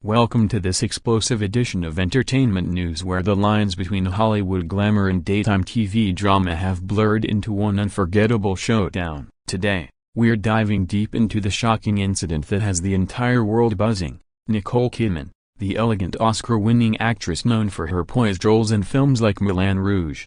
Welcome to this explosive edition of entertainment news where the lines between Hollywood glamour and daytime TV drama have blurred into one unforgettable showdown. Today, we're diving deep into the shocking incident that has the entire world buzzing. Nicole Kidman, the elegant Oscar-winning actress known for her poised roles in films like Moulin Rouge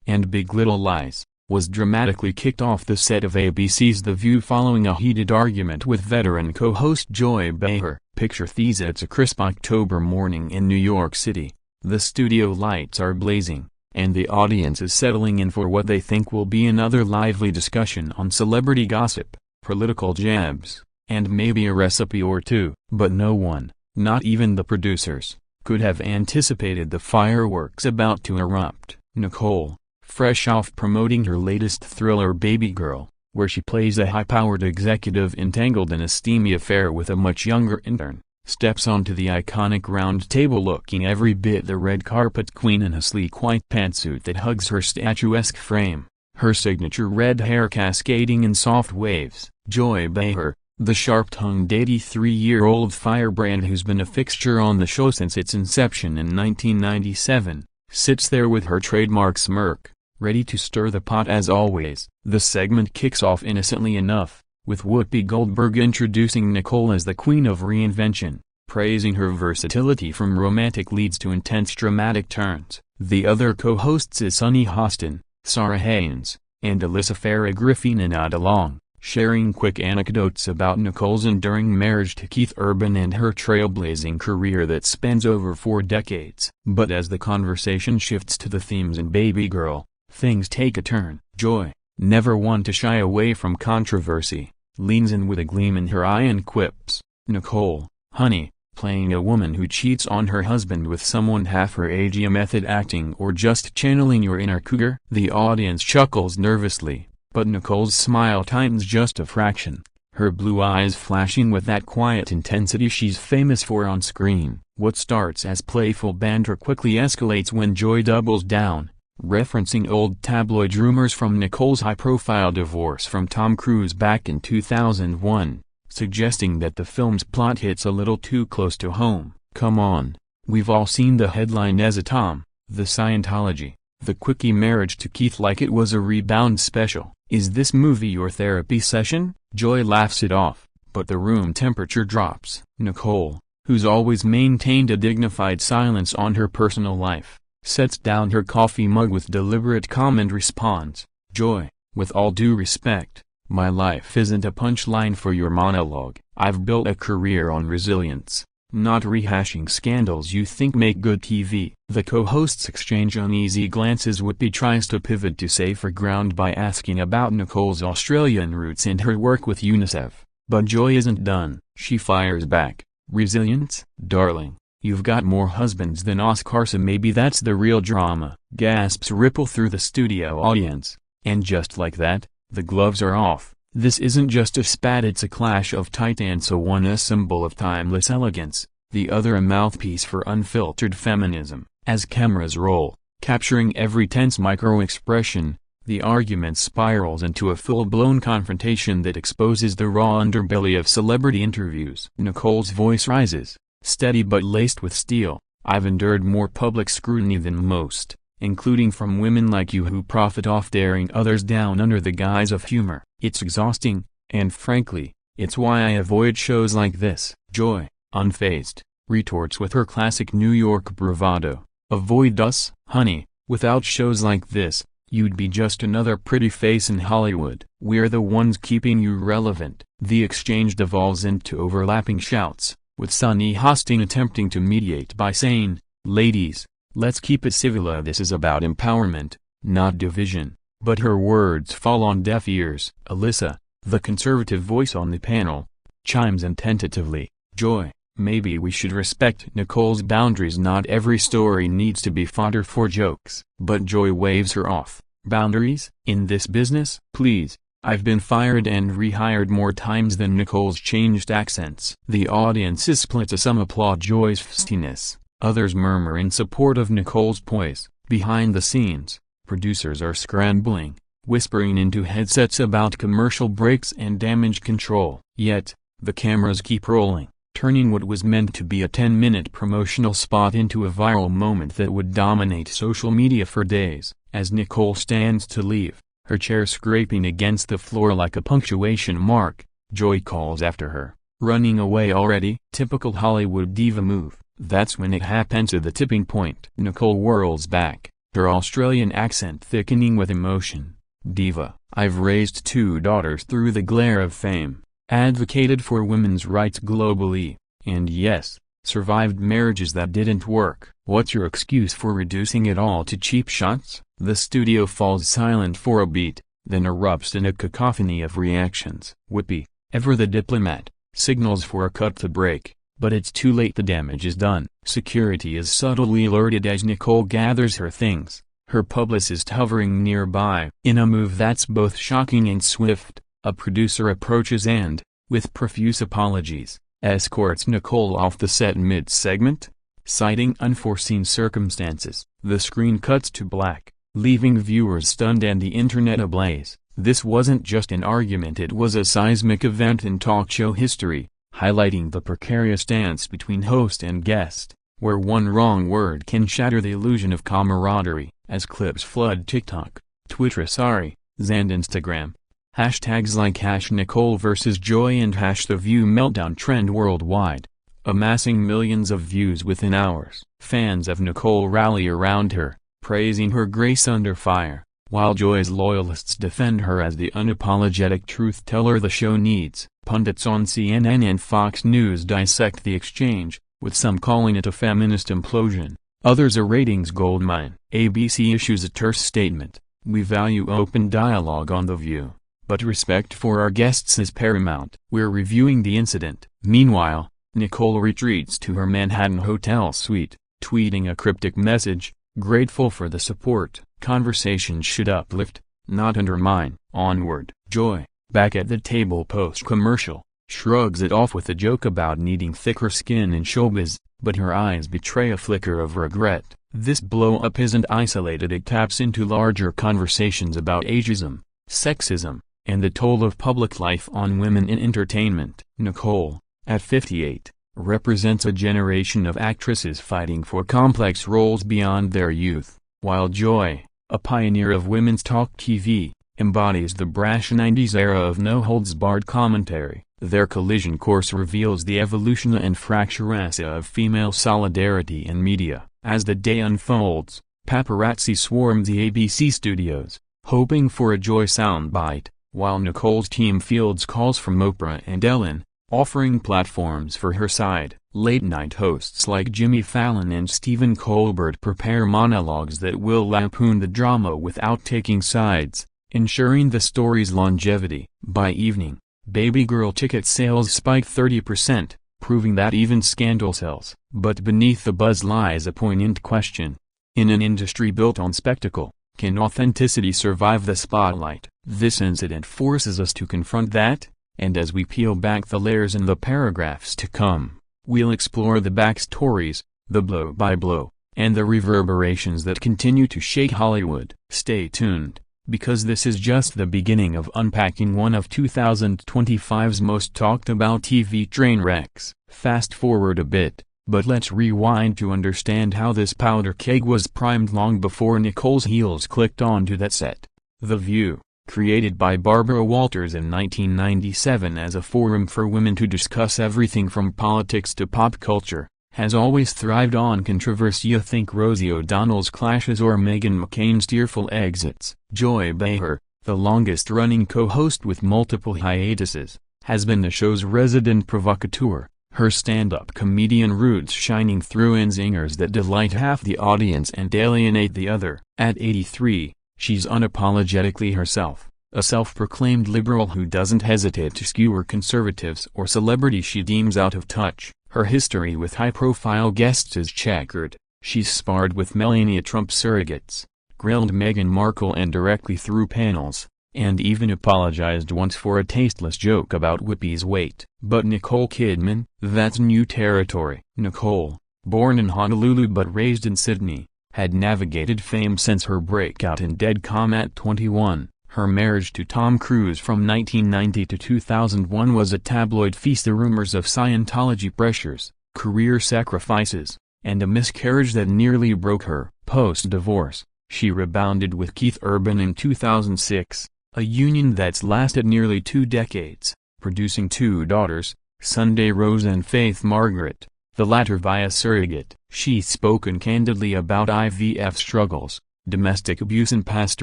and Big Little Lies, was dramatically kicked off the set of ABC's The View following a heated argument with veteran co-host Joy Behar. Picture this: it's a crisp October morning in New York City. The studio lights are blazing, and the audience is settling in for what they think will be another lively discussion on celebrity gossip, political jabs, and maybe a recipe or two. But no one, not even the producers, could have anticipated the fireworks about to erupt. Nicole, fresh off promoting her latest thriller Baby Girl, where she plays a high-powered executive entangled in a steamy affair with a much younger intern, steps onto the iconic round table looking every bit the red carpet queen in a sleek white pantsuit that hugs her statuesque frame, her signature red hair cascading in soft waves. Joy Behar, the sharp-tongued 83-year-old firebrand who's been a fixture on the show since its inception in 1997, sits there with her trademark smirk, ready to stir the pot as always. The segment kicks off innocently enough, with Whoopi Goldberg introducing Nicole as the queen of reinvention, praising her versatility from romantic leads to intense dramatic turns. The other co-hosts is Sunny Hostin, Sarah Haynes, and Alyssa Farah Griffin nod along, sharing quick anecdotes about Nicole's enduring marriage to Keith Urban and her trailblazing career that spans over 4 decades. But as the conversation shifts to the themes in Baby Girl, things take a turn. Joy, never one to shy away from controversy, leans in with a gleam in her eye and quips, "Nicole, honey, playing a woman who cheats on her husband with someone half her age, a method acting or just channeling your inner cougar?" The audience chuckles nervously, but Nicole's smile tightens just a fraction, her blue eyes flashing with that quiet intensity she's famous for on screen. What starts as playful banter quickly escalates when Joy doubles down, referencing old tabloid rumors from Nicole's high-profile divorce from Tom Cruise back in 2001, suggesting that the film's plot hits a little too close to home. Come on, we've all seen the headline as a Tom, the Scientology, the quickie marriage to Keith like it was a Rebound special. Is this movie your therapy session? Joy laughs it off, but the room temperature drops. Nicole, who's always maintained a dignified silence on her personal life, sets down her coffee mug with deliberate calm and responds, "Joy, with all due respect, my life isn't a punchline for your monologue. I've built a career on resilience, not rehashing scandals you think make good TV." The co-hosts exchange uneasy glances. Whoopi tries to pivot to safer ground by asking about Nicole's Australian roots and her work with UNICEF, but Joy isn't done. She fires back, "Resilience? Darling, you've got more husbands than Oscars, so maybe that's the real drama." Gasps ripple through the studio audience, and just like that, the gloves are off. This isn't just a spat, it's a clash of titans, one a symbol of timeless elegance, the other a mouthpiece for unfiltered feminism. As cameras roll, capturing every tense micro-expression, the argument spirals into a full-blown confrontation that exposes the raw underbelly of celebrity interviews. Nicole's voice rises, steady but laced with steel. "I've endured more public scrutiny than most, including from women like you who profit off tearing others down under the guise of humor. It's exhausting, and frankly, it's why I avoid shows like this." Joy, unfazed, retorts with her classic New York bravado, "Avoid us, honey. Without shows like this, you'd be just another pretty face in Hollywood. We're the ones keeping you relevant." The exchange devolves into overlapping shouts, with Sunny Hostin attempting to mediate by saying, "Ladies, let's keep it civil. This is about empowerment, not division." But her words fall on deaf ears. Alyssa, the conservative voice on the panel, chimes in tentatively, "Joy, maybe we should respect Nicole's boundaries. Not every story needs to be fodder for jokes." But Joy waves her off. "Boundaries? In this business? Please, I've been fired and rehired more times than Nicole's changed accents." The audience is split. Some applaud Joy's feistiness, others murmur in support of Nicole's poise. Behind the scenes, producers are scrambling, whispering into headsets about commercial breaks and damage control. Yet, the cameras keep rolling, turning what was meant to be a 10-minute promotional spot into a viral moment that would dominate social media for days. As Nicole stands to leave, her chair scraping against the floor like a punctuation mark, Joy calls after her, "Running away already?" Typical Hollywood diva move. That's when it happens at the tipping point. Nicole whirls back, her Australian accent thickening with emotion. "Diva, I've raised 2 daughters through the glare of fame, advocated for women's rights globally, and yes, survived marriages that didn't work. What's your excuse for reducing it all to cheap shots?" The studio falls silent for a beat, then erupts in a cacophony of reactions. Whoopi, ever the diplomat, signals for a cut to break, but it's too late. The damage is done. Security is subtly alerted as Nicole gathers her things, her publicist hovering nearby. In a move that's both shocking and swift, a producer approaches and, with profuse apologies, escorts Nicole off the set mid-segment. Citing unforeseen circumstances, the screen cuts to black, leaving viewers stunned and the internet ablaze. This wasn't just an argument, it was a seismic event in talk show history, highlighting the precarious dance between host and guest, where one wrong word can shatter the illusion of camaraderie. As clips flood TikTok, Twitter and Instagram, hashtags like #Nicole vs Joy and #The View Meltdown trend worldwide, amassing millions of views within hours. Fans of Nicole rally around her, praising her grace under fire, while Joy's loyalists defend her as the unapologetic truth-teller the show needs. Pundits on CNN and Fox News dissect the exchange, with some calling it a feminist implosion, others a ratings goldmine. ABC issues a terse statement: "We value open dialogue on The View, but respect for our guests is paramount. We're reviewing the incident." Meanwhile, Nicole retreats to her Manhattan hotel suite, tweeting a cryptic message, grateful for the support. Conversations should uplift, not undermine. Onward. Joy, back at the table post-commercial, shrugs it off with a joke about needing thicker skin in showbiz, but her eyes betray a flicker of regret. This blow-up isn't isolated, it taps into larger conversations about ageism, sexism, and the toll of public life on women in entertainment. Nicole, at 58, represents a generation of actresses fighting for complex roles beyond their youth, while Joy, a pioneer of women's talk TV, embodies the brash 90s era of no-holds-barred commentary. Their collision course reveals the evolution and fracture of female solidarity in media. As the day unfolds, paparazzi swarm the ABC studios, hoping for a Joy soundbite, while Nicole's team fields calls from Oprah and Ellen, offering platforms for her side. Late-night hosts like Jimmy Fallon and Stephen Colbert prepare monologues that will lampoon the drama without taking sides, ensuring the story's longevity. By evening, baby girl ticket sales spike 30%, proving that even scandal sells. But beneath the buzz lies a poignant question. In an industry built on spectacle, can authenticity survive the spotlight? This incident forces us to confront that, and as we peel back the layers in the paragraphs to come, we'll explore the backstories, the blow-by-blow, and the reverberations that continue to shake Hollywood. Stay tuned, because this is just the beginning of unpacking one of 2025's most talked-about TV train wrecks. Fast forward a bit, but let's rewind to understand how this powder keg was primed long before Nicole's heels clicked onto that set. The View, created by Barbara Walters in 1997 as a forum for women to discuss everything from politics to pop culture, has always thrived on controversy. Think Rosie O'Donnell's clashes or Meghan McCain's tearful exits. Joy Behar, the longest-running co-host with multiple hiatuses, has been the show's resident provocateur, her stand-up comedian roots shining through in zingers that delight half the audience and alienate the other. At 83, she's unapologetically herself, a self-proclaimed liberal who doesn't hesitate to skewer conservatives or celebrities she deems out of touch. Her history with high-profile guests is checkered. She's sparred with Melania Trump surrogates, grilled Meghan Markle indirectly through panels, and even apologized once for a tasteless joke about Whoopi's weight. But Nicole Kidman, that's new territory. Nicole, born in Honolulu but raised in Sydney, had navigated fame since her breakout in Dead Calm at 21, Her marriage to Tom Cruise from 1990 to 2001 was a tabloid feast. The rumors of Scientology pressures, career sacrifices, and a miscarriage that nearly broke her. Post-divorce, she rebounded with Keith Urban in 2006, a union that's lasted nearly 2 decades, producing 2 daughters, Sunday Rose and Faith Margaret, the latter via surrogate. She's spoken candidly about IVF struggles, domestic abuse and past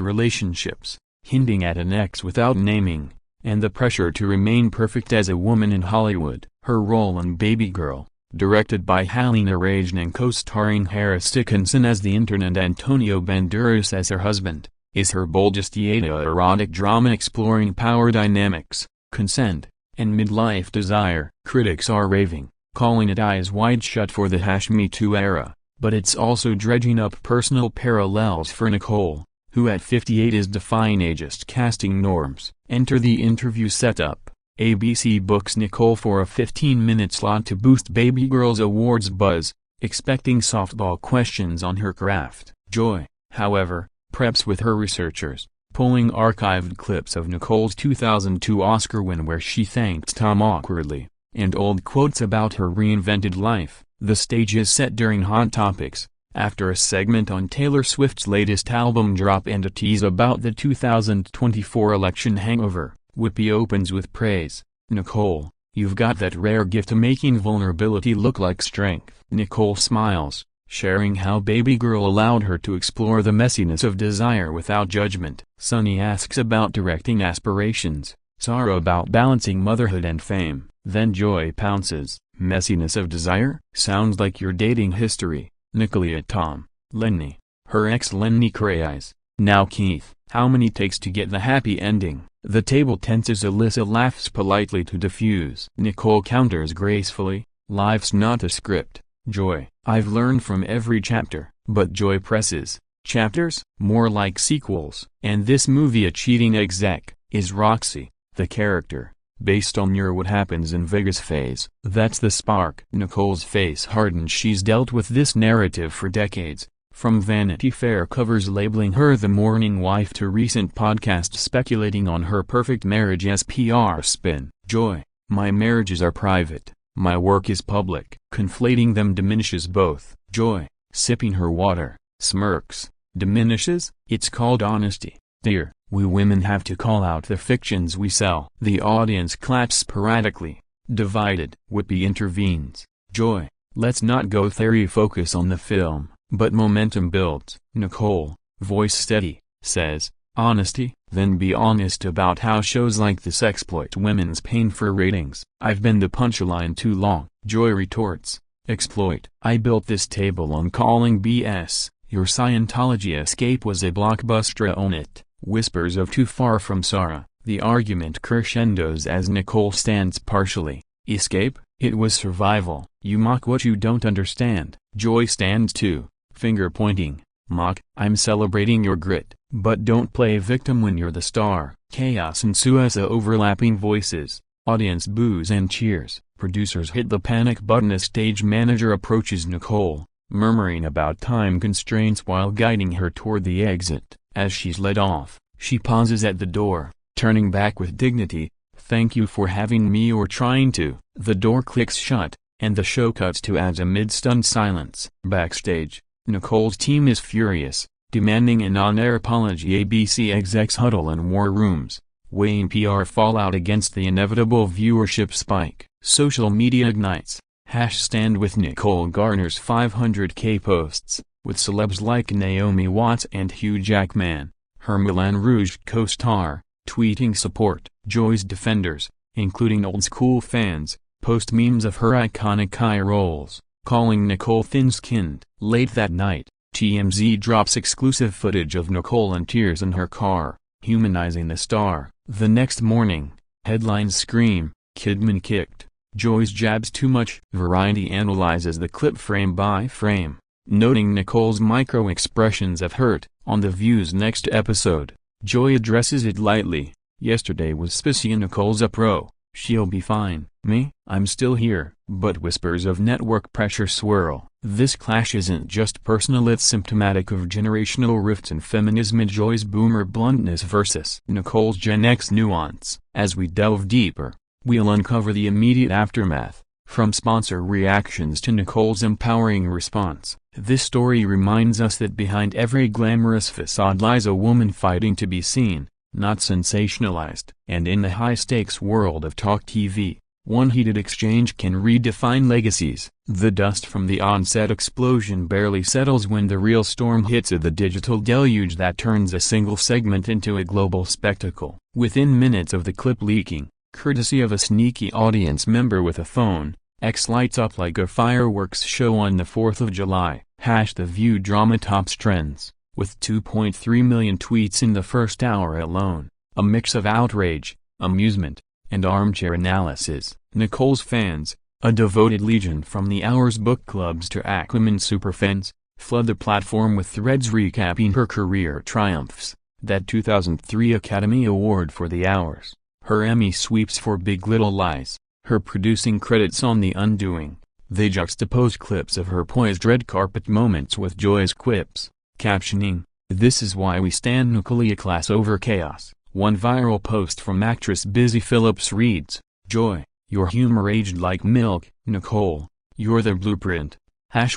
relationships, hinting at an ex without naming, and the pressure to remain perfect as a woman in Hollywood. Her role in Baby Girl, directed by Halina Rajn and co-starring Harris Dickinson as the intern and Antonio Banderas as her husband, is her boldest yet erotic drama exploring power dynamics, consent, and midlife desire. Critics are raving, calling it Eyes Wide Shut for the #Me Too era, but it's also dredging up personal parallels for Nicole, who at 58 is defying ageist casting norms. Enter the interview setup. ABC books Nicole for a 15-minute slot to boost Baby Girl's awards buzz, expecting softball questions on her craft. Joy, however, preps with her researchers, pulling archived clips of Nicole's 2002 Oscar win where she thanked Tom awkwardly, and old quotes about her reinvented life. The stage is set during Hot Topics, after a segment on Taylor Swift's latest album drop and a tease about the 2024 election hangover. Whoopi opens with praise. Nicole, you've got that rare gift of making vulnerability look like strength. Nicole smiles, sharing how Baby Girl allowed her to explore the messiness of desire without judgment. Sunny asks about directing aspirations, Sarah about balancing motherhood and fame. Then Joy pounces, messiness of desire? Sounds like your dating history. Nicole at Tom, Lenny, her ex Lenny cries. Now Keith, how many takes to get the happy ending? The table tenses. Alyssa laughs politely to diffuse. Nicole counters gracefully, life's not a script. Joy, I've learned from every chapter. But Joy presses, chapters? More like sequels. And this movie a cheating exec, is Roxy, the character, based on your What Happens in Vegas phase. That's the spark. Nicole's face hardens. She's dealt with this narrative for decades, from Vanity Fair covers labeling her the mourning wife to recent podcasts speculating on her perfect marriage as PR spin. Joy, my marriages are private, my work is public. Conflating them diminishes both. Joy, sipping her water, smirks, diminishes? It's called honesty, dear. We women have to call out the fictions we sell. The audience claps sporadically, divided. Whoopi intervenes. Joy, let's not go theory focus on the film, but momentum builds. Nicole, voice steady, says, honesty? Then be honest about how shows like this exploit women's pain for ratings. I've been the punchline too long. Joy retorts, exploit? I built this table on calling BS. Your Scientology escape was a blockbuster, own it. Whispers of too far from Sarah. The argument crescendos as Nicole stands partially. Escape? It was survival. You mock what you don't understand. Joy stands too, finger pointing. Mock? I'm celebrating your grit. But don't play victim when you're the star. Chaos ensues. Overlapping voices. Audience boos and cheers. Producers hit the panic button as stage manager approaches Nicole, murmuring about time constraints while guiding her toward the exit. As she's led off, she pauses at the door, turning back with dignity. Thank you for having me or trying to. The door clicks shut, and the show cuts to ads amid stunned silence. Backstage, Nicole's team is furious, demanding an on-air apology. ABC execs huddle in war rooms, weighing PR fallout against the inevitable viewership spike. Social media ignites. #Stand with Nicole garners 500K posts, with celebs like Naomi Watts and Hugh Jackman, her Moulin Rouge co-star, tweeting support. Joy's defenders, including old-school fans, post memes of her iconic eye rolls, calling Nicole thin-skinned. Late that night, TMZ drops exclusive footage of Nicole in tears in her car, humanizing the star. The next morning, headlines scream, Kidman kicked, Joy's jabs too much. Variety analyzes the clip frame by frame, noting Nicole's micro-expressions of hurt. On The View's next episode, Joy addresses it lightly. Yesterday was spicy and Nicole's a pro. She'll be fine. Me? I'm still here. But whispers of network pressure swirl. This clash isn't just personal, it's symptomatic of generational rifts in feminism and Joy's boomer bluntness versus Nicole's Gen X nuance. As we delve deeper, we'll uncover the immediate aftermath, from sponsor reactions to Nicole's empowering response. This story reminds us that behind every glamorous facade lies a woman fighting to be seen, not sensationalized. And in the high-stakes world of talk TV, one heated exchange can redefine legacies. The dust from the on-set explosion barely settles when the real storm hits, the digital deluge that turns a single segment into a global spectacle. Within minutes of the clip leaking, courtesy of a sneaky audience member with a phone, X lights up like a fireworks show on the 4th of July. The Feud drama tops trends, with 2.3 million tweets in the first hour alone, a mix of outrage, amusement, and armchair analysis. Nicole's fans, a devoted legion from the Hour's book clubs to Aquaman superfans, flood the platform with threads recapping her career triumphs, that 2003 Academy Award for The Hours, her Emmy sweeps for Big Little Lies, her producing credits on The Undoing. They juxtapose clips of her poised red carpet moments with Joy's quips, captioning, "This is why we stand Nicole, class over chaos." One viral post from actress Busy Phillips reads, "Joy, your humor aged like milk. Nicole, you're the blueprint.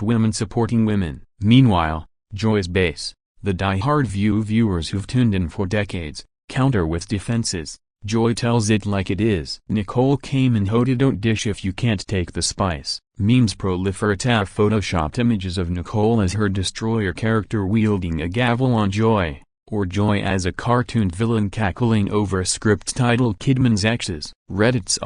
Women supporting women." Meanwhile, Joy's base, the die-hard viewers who've tuned in for decades, counter with defenses. Joy tells it like it is. Nicole came in hot, don't dish if you can't take the spice. Memes proliferate, photoshopped images of Nicole as her destroyer character wielding a gavel on Joy, or Joy as a cartoon villain cackling over a script titled Kidman's Exes. Reddit's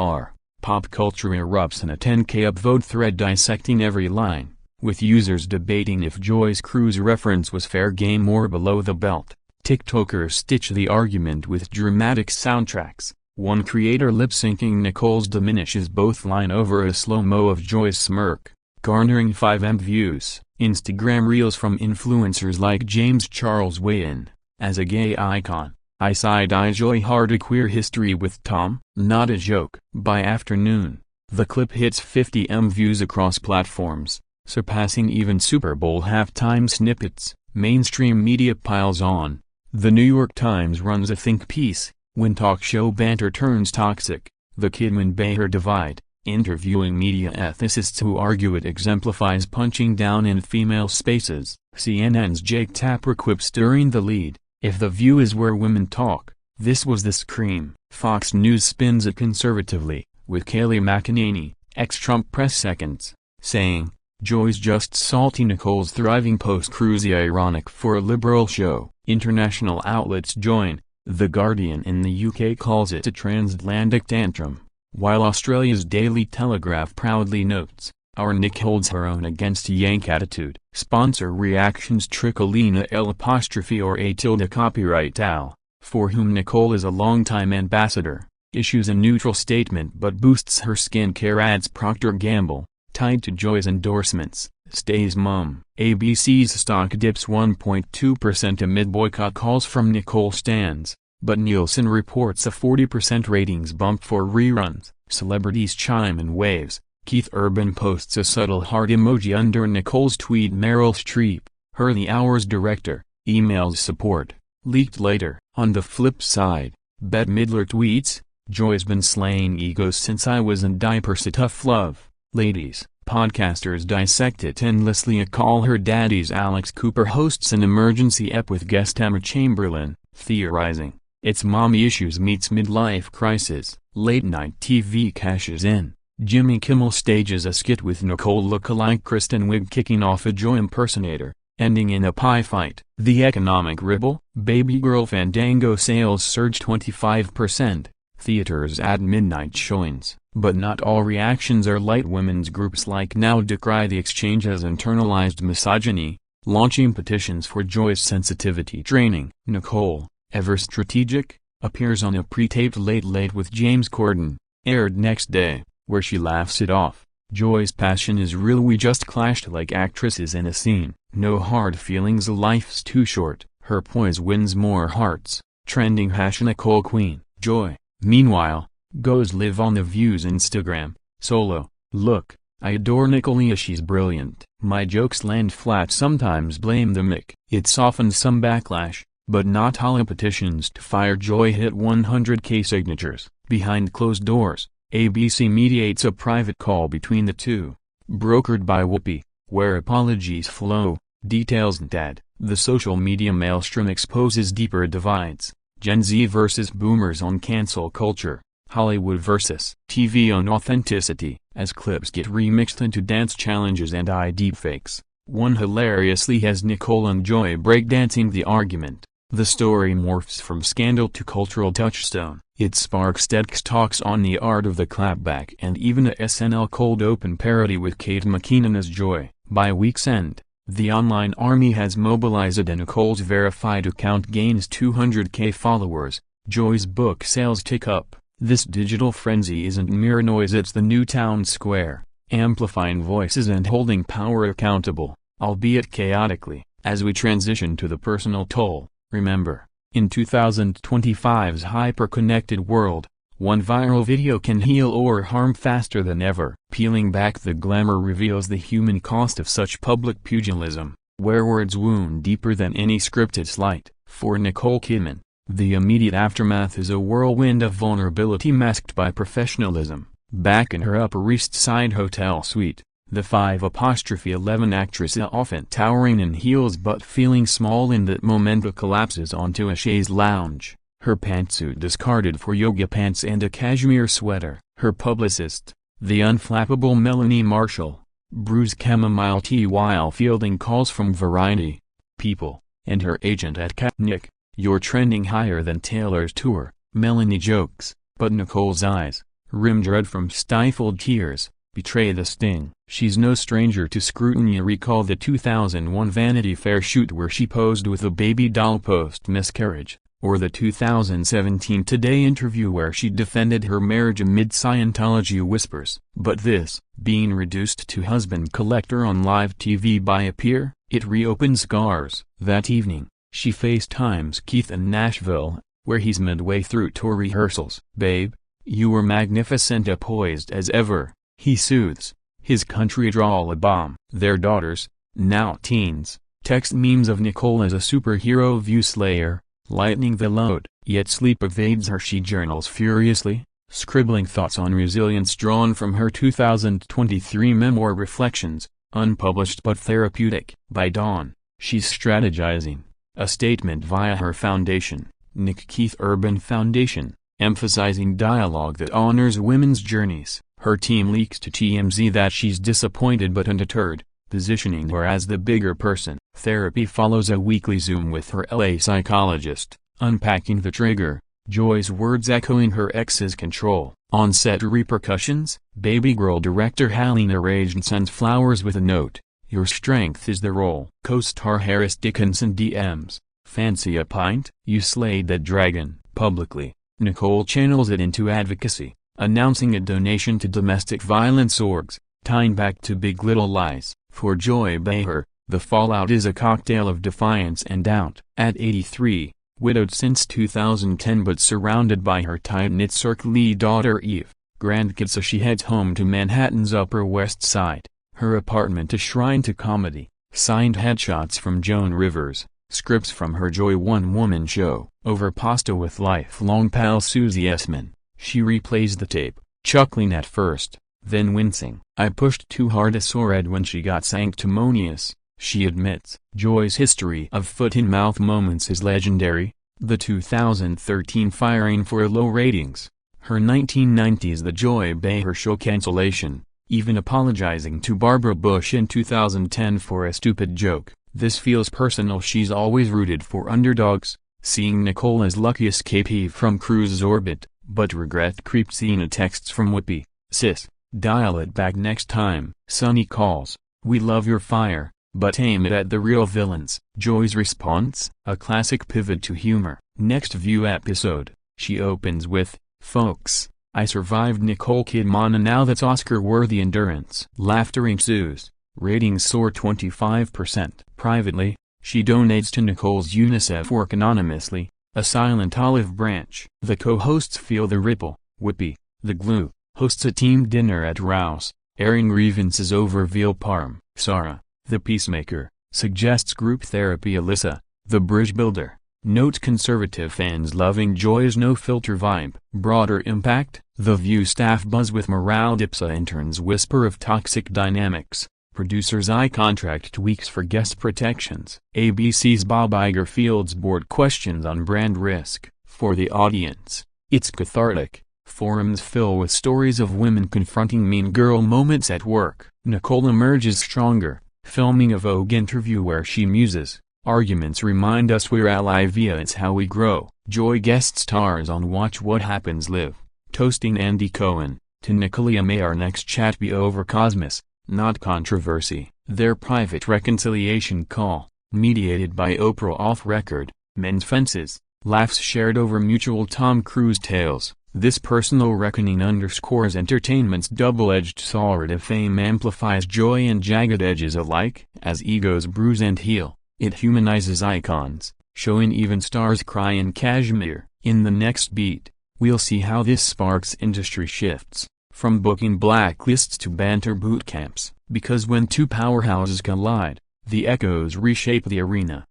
pop culture erupts in a 10K upvote thread dissecting every line, with users debating if Joy's cruise reference was fair game or below the belt. TikTokers stitch the argument with dramatic soundtracks. One creator lip-syncing Nicole's diminishes both line over a slow-mo of Joy's smirk, garnering 5M views. Instagram reels from influencers like James Charles weigh in. As a gay icon, I side-eye Joy Behar to queer history with Tom. Not a joke. By afternoon, the clip hits 50M views across platforms, surpassing even Super Bowl halftime snippets. Mainstream media piles on. The New York Times runs a think piece, "When talk show banter turns toxic, the Kidman-Behar divide," interviewing media ethicists who argue it exemplifies punching down in female spaces. CNN's Jake Tapper quips during the lead, "If The View is where women talk, this was the scream." Fox News spins it conservatively, with Kayleigh McEnany, ex-Trump press seconds, saying, "Joy's just salty, Nicole's thriving post-cruise, ironic for a liberal show." International outlets join. The Guardian in the UK calls it a transatlantic tantrum, while Australia's Daily Telegraph proudly notes, "Our Nick holds her own against Yank attitude." Sponsor reactions trickle. L'_A copyright Al, for whom Nicole is a longtime ambassador, issues a neutral statement but boosts her skincare ads. Procter & Gamble, tied to Joy's endorsements, stays mum. ABC's stock dips 1.2% amid boycott calls from Nicole stans, but Nielsen reports a 40% ratings bump for reruns. Celebrities chime in waves. Keith Urban posts a subtle heart emoji under Nicole's tweet. Meryl Streep, her The Hour's director, emails support, leaked later. On the flip side, Bette Midler tweets, "Joy's been slaying egos since I was in diapers, a tough love." Ladies, podcasters dissect it endlessly. A Call Her Daddy's Alex Cooper hosts an emergency ep with guest Emma Chamberlain, theorizing, it's mommy issues meets midlife crisis. Late night TV cashes in. Jimmy Kimmel stages a skit with Nicole lookalike Kristen Wiig kicking off a Joy impersonator, ending in a pie fight. The economic ripple. Baby Girl Fandango sales surge 25%. Theaters add midnight showings. But not all reactions are light. Women's groups like Now decry the exchange as internalized misogyny, launching petitions for Joy's sensitivity training. Nicole, ever strategic, appears on a pre-taped Late Late with James Corden, aired next day, where she laughs it off. Joy's passion is real, we just clashed like actresses in a scene. No hard feelings, life's too short. Her poise wins more hearts. Trending #Nicole Queen. Joy, meanwhile, goes live on The View's Instagram, solo, "Look, I adore Nicole, she's brilliant. My jokes land flat, sometimes blame the mic. It softens some backlash, but not Holly. Petitions to fire Joy hit 100K signatures. Behind closed doors, ABC mediates a private call between the two, brokered by Whoopi, where apologies flow. Details instead. The social media maelstrom exposes deeper divides. Gen Z versus boomers on cancel culture. Hollywood versus TV on authenticity, as clips get remixed into dance challenges and deepfakes. One hilariously has Nicole and Joy breakdancing the argument. The story morphs from scandal to cultural touchstone. It sparks TEDx talks on the art of the clapback and even a SNL cold open parody with Kate McKinnon as Joy. By week's end, the online army has mobilized and Nicole's verified account gains 200K followers. Joy's book sales tick up. This digital frenzy isn't mere noise, it's the new town square, amplifying voices and holding power accountable, albeit chaotically. As we transition to the personal toll, remember, in 2025's hyper-connected world, one viral video can heal or harm faster than ever. Peeling back the glamour reveals the human cost of such public pugilism, where words wound deeper than any scripted slight. For Nicole Kidman, the immediate aftermath is a whirlwind of vulnerability masked by professionalism. Back in her Upper East Side hotel suite, the 5'11" actress, often towering in heels but feeling small in that moment, collapses onto a chaise lounge, her pantsuit discarded for yoga pants and a cashmere sweater. Her publicist, the unflappable Melanie Marshall, brews chamomile tea while fielding calls from Variety, People, and her agent at Nick, "You're trending higher than Taylor's tour," Melanie jokes, but Nicole's eyes, rimmed red from stifled tears, betray the sting. She's no stranger to scrutiny. Recall the 2001 Vanity Fair shoot where she posed with a baby doll post-miscarriage, or the 2017 Today interview where she defended her marriage amid Scientology whispers. But this, being reduced to husband collector on live TV by a peer, it reopens scars. That evening, she FaceTimes Keith in Nashville, where he's midway through tour rehearsals. "Babe, you were magnificent, poised as ever," he soothes, his country drawl a bomb. Their daughters, now teens, text memes of Nicole as a superhero view slayer, lightening the load. Yet sleep evades her. She journals furiously, scribbling thoughts on resilience drawn from her 2023 memoir Reflections, unpublished but therapeutic. By dawn, she's strategizing, a statement via her foundation, Nick Keith Urban Foundation, emphasizing dialogue that honors women's journeys. Her team leaks to TMZ that she's disappointed but undeterred, positioning her as the bigger person. Therapy follows a weekly Zoom with her LA psychologist, unpacking the trigger, Joy's words echoing her ex's control. On set repercussions, baby girl director Halina Rage sends flowers with a note, "Your strength is the role." Co-star Harris Dickinson DMs, "Fancy a pint?" "You slayed that dragon." Publicly, Nicole channels it into advocacy, announcing a donation to domestic violence orgs, tying back to Big Little Lies. For Joy Behar, the fallout is a cocktail of defiance and doubt. At 83, widowed since 2010 but surrounded by her tight-knit circly daughter Eve, grandkids, she heads home to Manhattan's Upper West Side, her apartment a shrine to comedy. Signed headshots from Joan Rivers, scripts from her Joy one-woman show. Over pasta with lifelong pal Susie Essman, she replays the tape, chuckling at first, then wincing. "I pushed too hard," escorted when she got sanctimonious, she admits. Joy's history of foot-in-mouth moments is legendary, the 2013 firing for low ratings, her 1990s The Joy Behar Show cancellation, even apologizing to Barbara Bush in 2010 for a stupid joke. This feels personal. She's always rooted for underdogs, seeing Nicole as lucky escapee from Cruise's orbit, but regret creeped seeing a texts from Whoopi, "Sis, dial it back next time." Sonny calls, "We love your fire, but aim it at the real villains." Joy's response, a classic pivot to humor. Next View episode, she opens with, "Folks, I survived." Nicole Kidman, and now that's Oscar-worthy endurance. Laughter ensues, ratings soar 25%. Privately, she donates to Nicole's UNICEF work anonymously, a silent olive branch. The co-hosts feel the ripple. Whoopi, the glue, hosts a team dinner at Rouse, airing grievances over veal parm. Sarah, the peacemaker, suggests group therapy. Alyssa, the bridge builder, notes conservative fans loving Joy's no-filter vibe. Broader impact, The View staff buzz with morale. Dipsa interns whisper of toxic dynamics. Producers' eye contract tweaks for guest protections. ABC's Bob Iger fields board questions on brand risk. For the audience, it's cathartic. Forums fill with stories of women confronting mean girl moments at work. Nicole emerges stronger, filming a Vogue interview where she muses, "Arguments remind us we're ally via it's how we grow." Joy guest stars on Watch What Happens Live, toasting Andy Cohen. To Nicolia, may our next chat be over cosmos, not controversy. Their private reconciliation call, mediated by Oprah off record, mends fences, laughs shared over mutual Tom Cruise tales. This personal reckoning underscores entertainment's double-edged sword. If fame amplifies joy and jagged edges alike. As egos bruise and heal, it humanizes icons, showing even stars cry in cashmere. In the next beat, we'll see how this sparks industry shifts, from booking blacklists to banter boot camps. Because when two powerhouses collide, the echoes reshape the arena.